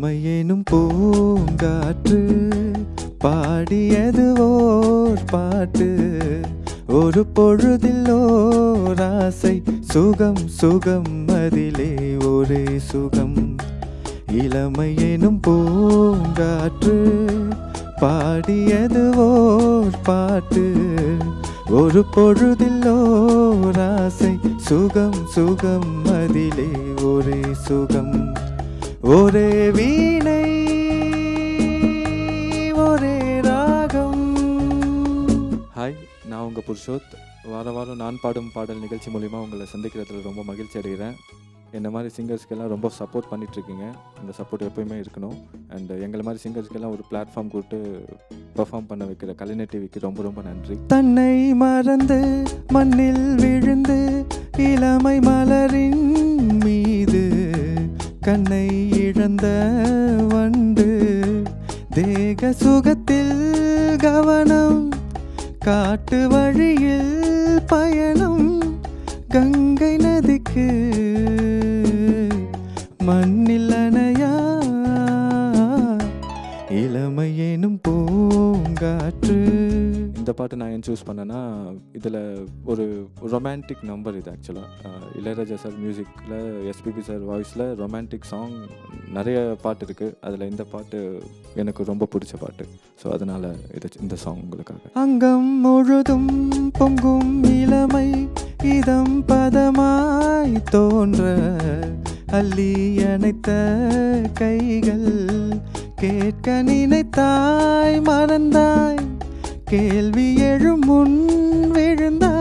இளமையேனும் பூங்காற்று பாடியது ஓர் பாட்டு. ஒரு பொழுதில் ஓர் ஆசை, சுகம் சுகம் அதிலே ஒரே சுகம். இளமையேனும் பூங்காற்று பாடியது ஓர் பாட்டு. ஒரு பொழுதில் ஓர் ஆசை, சுகம் சுகம் அதிலே ஒரே சுகம். ஒரே வீணை ஒரே ராகம். ஹாய், நான் உங்கள் புருஷோத். வாரம் நான் பாடும் பாடல் நிகழ்ச்சி மூலிமா உங்களை சந்திக்கிறதுல ரொம்ப மகிழ்ச்சி அடைகிறேன். என்ன மாதிரி சிங்கர்ஸ்க்கெல்லாம் ரொம்ப சப்போர்ட் பண்ணிகிட்ருக்கீங்க. அந்த சப்போர்ட் எப்போயுமே இருக்கணும். அண்ட் எங்களை மாதிரி சிங்கர்ஸ்க்கெல்லாம் ஒரு பிளாட்ஃபார்ம் கொடுத்து பெர்ஃபார்ம் பண்ண வைக்கிற கலைஞர் டிவிக்கு ரொம்ப ரொம்ப நன்றி. தன்னை மறந்து மண்ணில் விழுந்து இளமை மலரின் மீது கண்ணை இழந்த வண்டு. தேக சுகத்தில் கவனம், காட்டு வழியில் பயணம். கங்கை நதிக்கு மண்ணில் அணையா இளமையேனும் பூங்காற்று. இந்த பாட்டு நான் ஏன் சூஸ் பண்ணேன்னா, இதில் ஒரு ரொமான்டிக் நம்பர் இது. ஆக்சுவலாக இளையராஜா சார் மியூசிக்கில், எஸ்பிபி சார் வாய்ஸில் ரொமான்டிக் சாங் நிறைய பாட்டு இருக்குது. அதில் இந்த பாட்டு எனக்கு ரொம்ப பிடிச்ச பாட்டு. ஸோ அதனால் இந்த சாங் உங்களுக்காக. அங்கம் முழுதும் பொங்கும் இளமை, இதம் பதமாய் தோன்ற அள்ளி அணைத்த கைகள். கேட்க நினைத்தாய் மறந்தாய், கேள்வி எழும் முன் விழுந்தாய்.